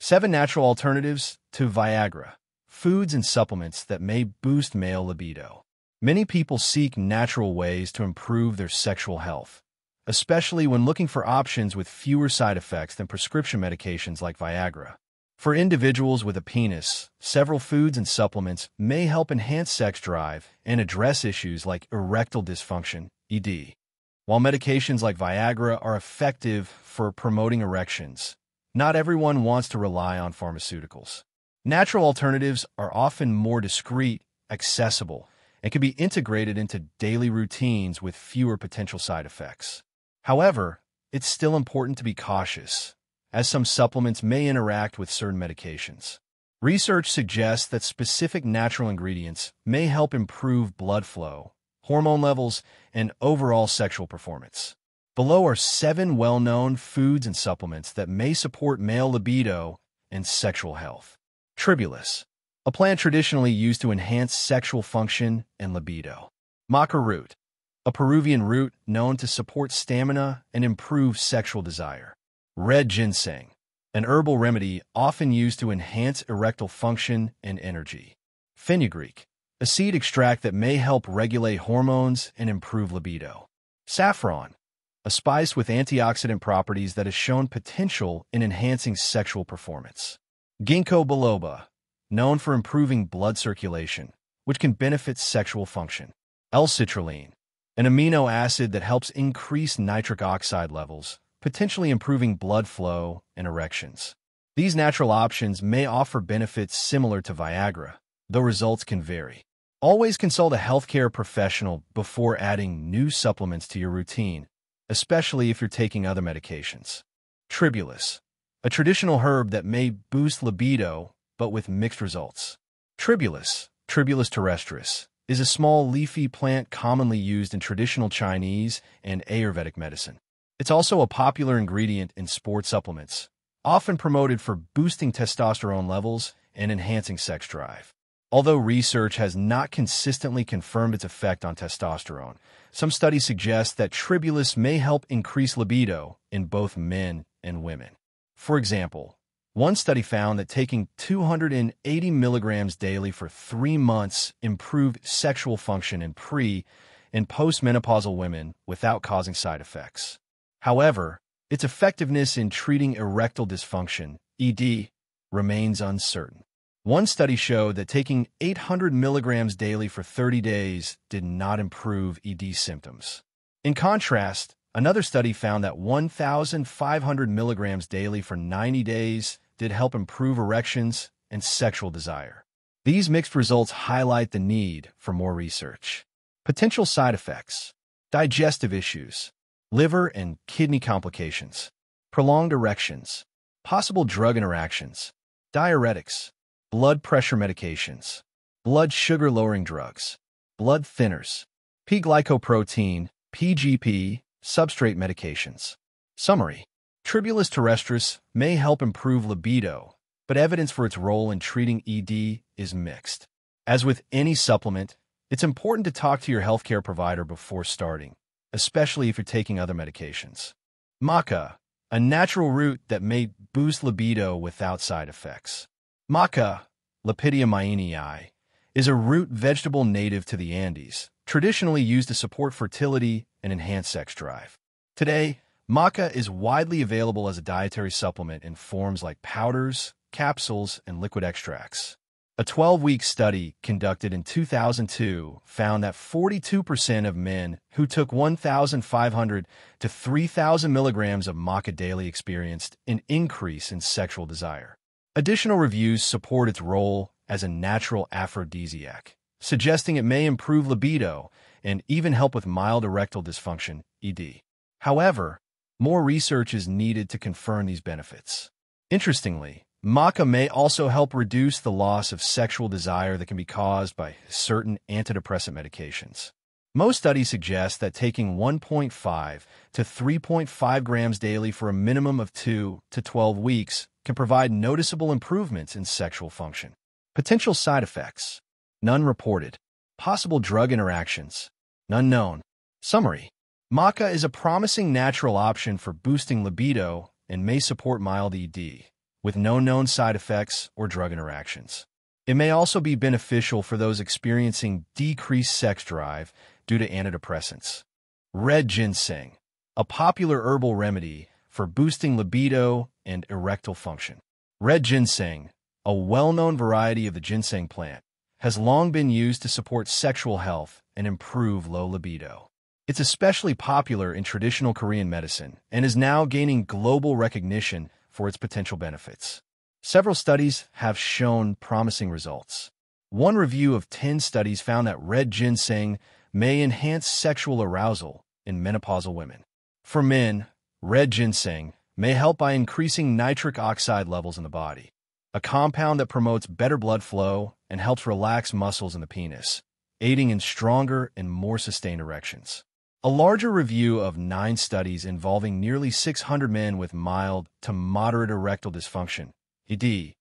7 natural alternatives to Viagra. Foods and supplements that may boost male libido. Many people seek natural ways to improve their sexual health, especially when looking for options with fewer side effects than prescription medications like Viagra. For individuals with a penis, several foods and supplements may help enhance sex drive and address issues like erectile dysfunction, ED. While medications like Viagra are effective for promoting erections, not everyone wants to rely on pharmaceuticals. Natural alternatives are often more discreet, accessible, and can be integrated into daily routines with fewer potential side effects. However, it's still important to be cautious, as some supplements may interact with certain medications. Research suggests that specific natural ingredients may help improve blood flow, hormone levels, and overall sexual performance. Below are 7 well-known foods and supplements that may support male libido and sexual health. Tribulus, a plant traditionally used to enhance sexual function and libido. Maca root, a Peruvian root known to support stamina and improve sexual desire. Red ginseng, an herbal remedy often used to enhance erectile function and energy. Fenugreek, a seed extract that may help regulate hormones and improve libido. Saffron, a spice with antioxidant properties that has shown potential in enhancing sexual performance. Ginkgo biloba, known for improving blood circulation, which can benefit sexual function. L-citrulline, an amino acid that helps increase nitric oxide levels, potentially improving blood flow and erections. These natural options may offer benefits similar to Viagra, though results can vary. Always consult a healthcare professional before adding new supplements to your routine, especially if you're taking other medications. Tribulus, a traditional herb that may boost libido, but with mixed results. Tribulus terrestris, is a small leafy plant commonly used in traditional Chinese and Ayurvedic medicine. It's also a popular ingredient in sports supplements, often promoted for boosting testosterone levels and enhancing sex drive. Although research has not consistently confirmed its effect on testosterone, some studies suggest that tribulus may help increase libido in both men and women. For example, one study found that taking 280 milligrams daily for 3 months improved sexual function in pre- and postmenopausal women without causing side effects. However, its effectiveness in treating erectile dysfunction, ED, remains uncertain. One study showed that taking 800 milligrams daily for 30 days did not improve ED symptoms. In contrast, another study found that 1,500 milligrams daily for 90 days did help improve erections and sexual desire. These mixed results highlight the need for more research. Potential side effects: digestive issues, liver and kidney complications, prolonged erections, possible drug interactions, diuretics, blood pressure medications, blood sugar-lowering drugs, blood thinners, P-glycoprotein, PGP, substrate medications. Summary: Tribulus terrestris may help improve libido, but evidence for its role in treating ED is mixed. As with any supplement, it's important to talk to your healthcare provider before starting, especially if you're taking other medications. Maca, a natural root that may boost libido without side effects. Maca, Lepidia mayenii, is a root vegetable native to the Andes, traditionally used to support fertility and enhance sex drive. Today, maca is widely available as a dietary supplement in forms like powders, capsules, and liquid extracts. A 12-week study conducted in 2002 found that 42% of men who took 1,500 to 3,000 milligrams of maca daily experienced an increase in sexual desire. Additional reviews support its role as a natural aphrodisiac, suggesting it may improve libido and even help with mild erectile dysfunction, ED. However, more research is needed to confirm these benefits. Interestingly, maca may also help reduce the loss of sexual desire that can be caused by certain antidepressant medications. Most studies suggest that taking 1.5 to 3.5 grams daily for a minimum of 2 to 12 weeks can provide noticeable improvements in sexual function. Potential side effects: none reported. Possible drug interactions: none known. Summary: maca is a promising natural option for boosting libido and may support mild ED, with no known side effects or drug interactions. It may also be beneficial for those experiencing decreased sex drive due to antidepressants. Red ginseng, a popular herbal remedy for boosting libido and erectile function. Red ginseng, a well-known variety of the ginseng plant, has long been used to support sexual health and improve low libido. It's especially popular in traditional Korean medicine and is now gaining global recognition for its potential benefits. Several studies have shown promising results. One review of 10 studies found that red ginseng may enhance sexual arousal in menopausal women. For men, red ginseng may help by increasing nitric oxide levels in the body, a compound that promotes better blood flow and helps relax muscles in the penis, aiding in stronger and more sustained erections. A larger review of 9 studies involving nearly 600 men with mild to moderate erectile dysfunction, ED,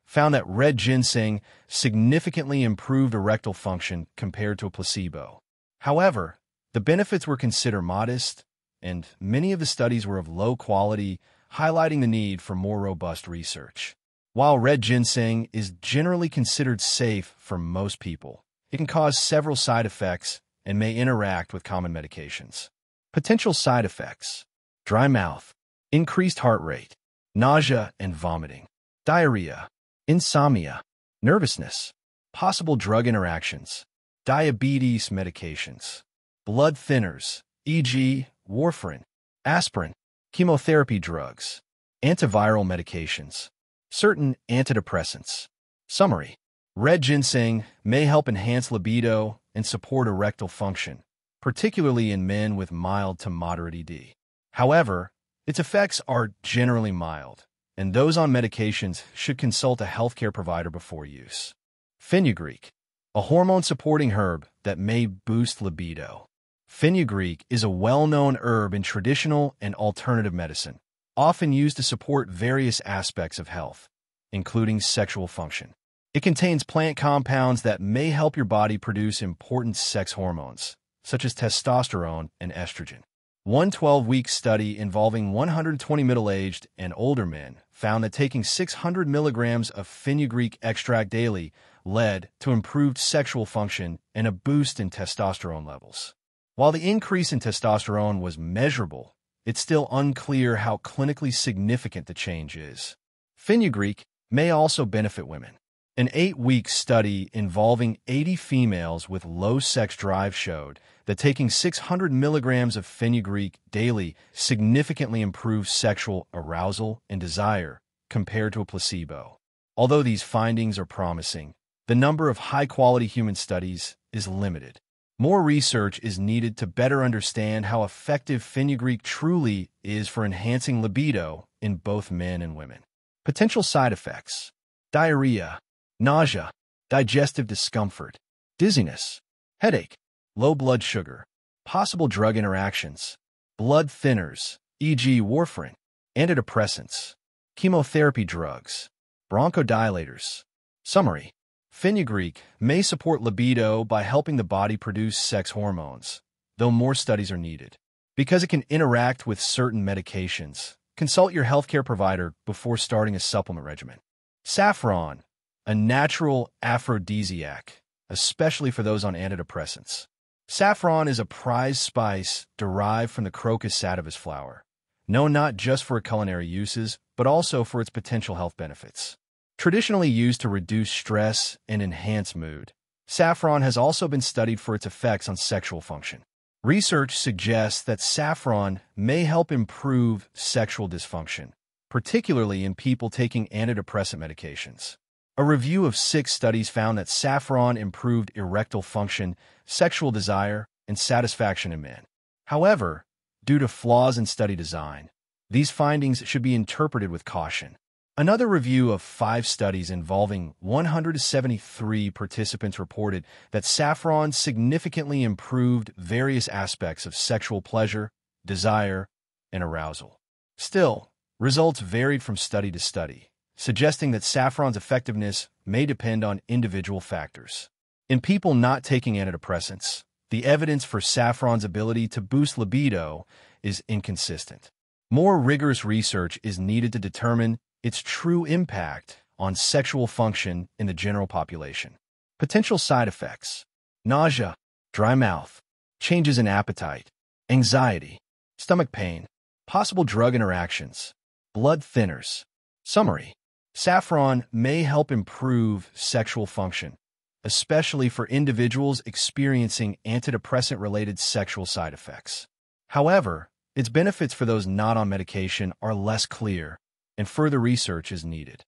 found that red ginseng significantly improved erectile function compared to a placebo. However, the benefits were considered modest, and many of the studies were of low quality, highlighting the need for more robust research. While red ginseng is generally considered safe for most people, it can cause several side effects and may interact with common medications. Potential side effects: dry mouth, increased heart rate, nausea and vomiting, diarrhea, insomnia, nervousness, possible drug interactions, diabetes medications, blood thinners, e.g., warfarin, aspirin, chemotherapy drugs, antiviral medications, certain antidepressants. Summary: red ginseng may help enhance libido and support erectile function, particularly in men with mild to moderate ED. However, its effects are generally mild, and those on medications should consult a healthcare provider before use. Fenugreek, a hormone-supporting herb that may boost libido. Fenugreek is a well-known herb in traditional and alternative medicine, often used to support various aspects of health, including sexual function. It contains plant compounds that may help your body produce important sex hormones, such as testosterone and estrogen. One 12-week study involving 120 middle-aged and older men found that taking 600 milligrams of fenugreek extract daily led to improved sexual function and a boost in testosterone levels. While the increase in testosterone was measurable, it's still unclear how clinically significant the change is. Fenugreek may also benefit women. An 8-week study involving 80 females with low sex drive showed that taking 600 milligrams of fenugreek daily significantly improves sexual arousal and desire compared to a placebo. Although these findings are promising, the number of high-quality human studies is limited. More research is needed to better understand how effective fenugreek truly is for enhancing libido in both men and women. Potential side effects: diarrhea, nausea, digestive discomfort, dizziness, headache, low blood sugar, possible drug interactions, blood thinners, e.g. warfarin, antidepressants, chemotherapy drugs, bronchodilators. Summary: fenugreek may support libido by helping the body produce sex hormones, though more studies are needed. Because it can interact with certain medications, consult your healthcare provider before starting a supplement regimen. Saffron, a natural aphrodisiac, especially for those on antidepressants. Saffron is a prized spice derived from the crocus sativus flower, known not just for culinary uses, but also for its potential health benefits. Traditionally used to reduce stress and enhance mood, saffron has also been studied for its effects on sexual function. Research suggests that saffron may help improve sexual dysfunction, particularly in people taking antidepressant medications. A review of 6 studies found that saffron improved erectile function, sexual desire, and satisfaction in men. However, due to flaws in study design, these findings should be interpreted with caution. Another review of 5 studies involving 173 participants reported that saffron significantly improved various aspects of sexual pleasure, desire, and arousal. Still, results varied from study to study, suggesting that saffron's effectiveness may depend on individual factors. In people not taking antidepressants, the evidence for saffron's ability to boost libido is inconsistent. More rigorous research is needed to determine its true impact on sexual function in the general population. Potential side effects: nausea, dry mouth, changes in appetite, anxiety, stomach pain, possible drug interactions, blood thinners. Summary: saffron may help improve sexual function, especially for individuals experiencing antidepressant-related sexual side effects. However, its benefits for those not on medication are less clear, and further research is needed.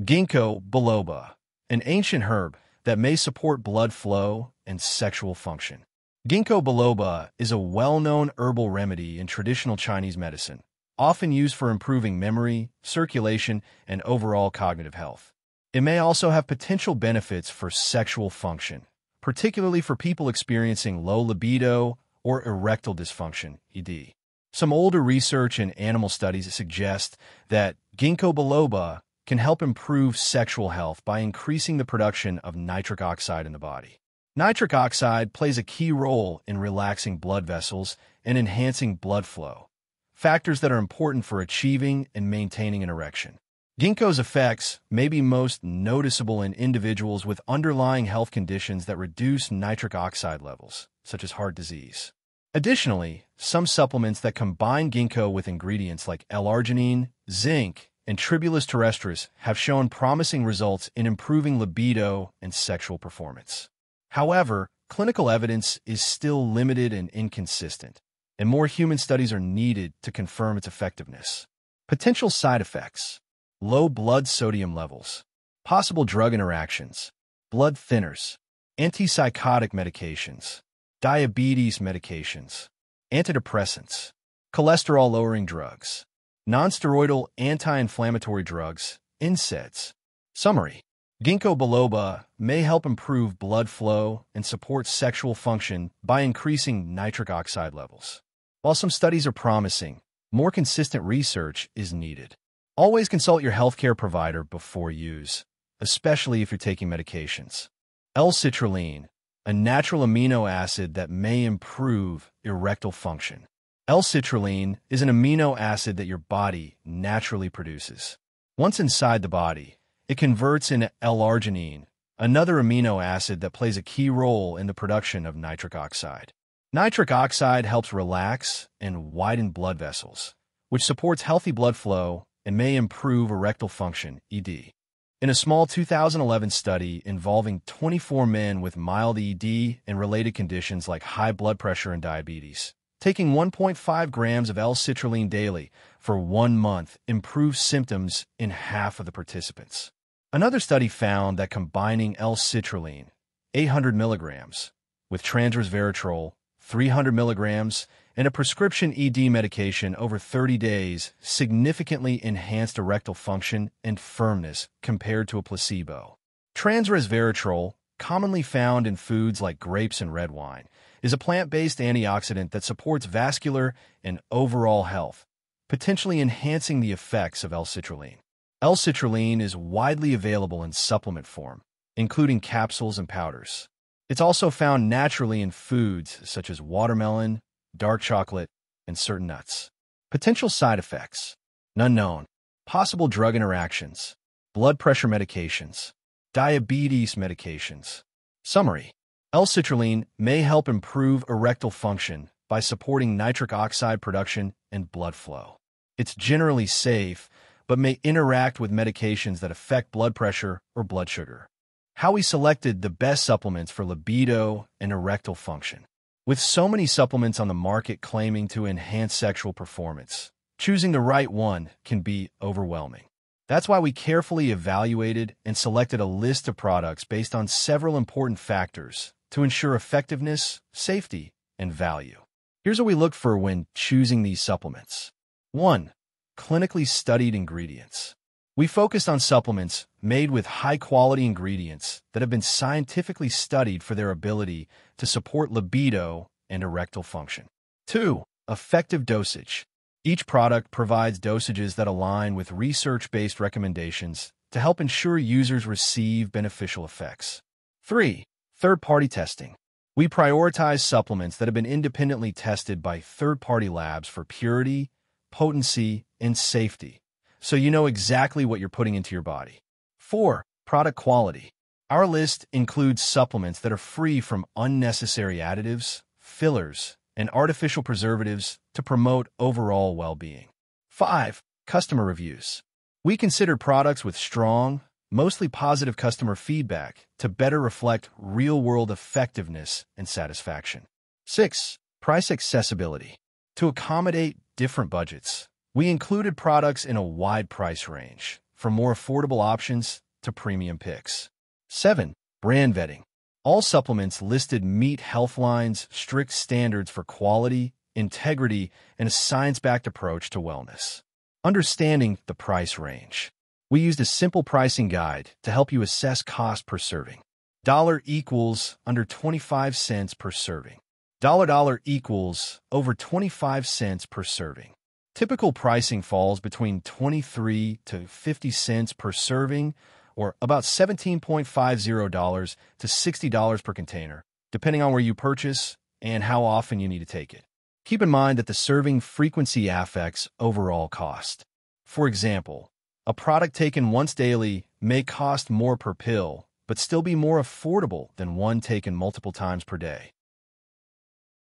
Ginkgo biloba, an ancient herb that may support blood flow and sexual function. Ginkgo biloba is a well-known herbal remedy in traditional Chinese medicine, often used for improving memory, circulation, and overall cognitive health. It may also have potential benefits for sexual function, particularly for people experiencing low libido or erectile dysfunction, ED. Some older research and animal studies suggest that ginkgo biloba can help improve sexual health by increasing the production of nitric oxide in the body. Nitric oxide plays a key role in relaxing blood vessels and enhancing blood flow, factors that are important for achieving and maintaining an erection. Ginkgo's effects may be most noticeable in individuals with underlying health conditions that reduce nitric oxide levels, such as heart disease. Additionally, some supplements that combine ginkgo with ingredients like L-arginine, zinc, and Tribulus terrestris have shown promising results in improving libido and sexual performance. However, clinical evidence is still limited and inconsistent, and more human studies are needed to confirm its effectiveness. Potential side effects: low blood sodium levels, possible drug interactions, blood thinners, antipsychotic medications, diabetes medications, antidepressants, cholesterol-lowering drugs, nonsteroidal anti-inflammatory drugs, NSAIDs. Summary: ginkgo biloba may help improve blood flow and support sexual function by increasing nitric oxide levels. While some studies are promising, more consistent research is needed. Always consult your healthcare provider before use, especially if you're taking medications. L-citrulline, a natural amino acid that may improve erectile function. L-citrulline is an amino acid that your body naturally produces. Once inside the body, it converts into L-arginine, another amino acid that plays a key role in the production of nitric oxide. Nitric oxide helps relax and widen blood vessels, which supports healthy blood flow and may improve erectile function, ED. In a small 2011 study involving 24 men with mild ED and related conditions like high blood pressure and diabetes, taking 1.5 grams of L-citrulline daily for 1 month improved symptoms in half of the participants. Another study found that combining L-citrulline, 800 milligrams, with resveratrol, 300 milligrams, and a prescription ED medication over 30 days significantly enhanced erectile function and firmness compared to a placebo. Resveratrol, commonly found in foods like grapes and red wine, is a plant-based antioxidant that supports vascular and overall health, potentially enhancing the effects of L-citrulline. L-citrulline is widely available in supplement form, including capsules and powders. It's also found naturally in foods such as watermelon, dark chocolate, and certain nuts. Potential side effects: unknown, possible drug interactions, blood pressure medications, diabetes medications. Summary: L-citrulline may help improve erectile function by supporting nitric oxide production and blood flow. It's generally safe, but may interact with medications that affect blood pressure or blood sugar. How we selected the best supplements for libido and erectile function. With so many supplements on the market claiming to enhance sexual performance, choosing the right one can be overwhelming. That's why we carefully evaluated and selected a list of products based on several important factors to ensure effectiveness, safety, and value. Here's what we look for when choosing these supplements. 1. Clinically studied ingredients. We focused on supplements made with high-quality ingredients that have been scientifically studied for their ability to support libido and erectile function. 2. Effective dosage. Each product provides dosages that align with research-based recommendations to help ensure users receive beneficial effects. 3. Third-party testing. We prioritize supplements that have been independently tested by third-party labs for purity, potency, and safety, so you know exactly what you're putting into your body. 4. Product quality. Our list includes supplements that are free from unnecessary additives, fillers, and artificial preservatives to promote overall well-being. 5. Customer reviews. We consider products with strong, mostly positive customer feedback to better reflect real-world effectiveness and satisfaction. 6. Price accessibility. To accommodate different budgets, we included products in a wide price range, from more affordable options to premium picks. 7. Brand vetting. All supplements listed meet Healthline's strict standards for quality, integrity, and a science-backed approach to wellness. Understanding the price range. We used a simple pricing guide to help you assess cost per serving. Dollar equals under 25 cents per serving. Dollar equals over 25 cents per serving. Typical pricing falls between 23 to 50 cents per serving, or about $17.50 to $60 per container, depending on where you purchase and how often you need to take it. Keep in mind that the serving frequency affects overall cost. For example, a product taken once daily may cost more per pill, but still be more affordable than one taken multiple times per day.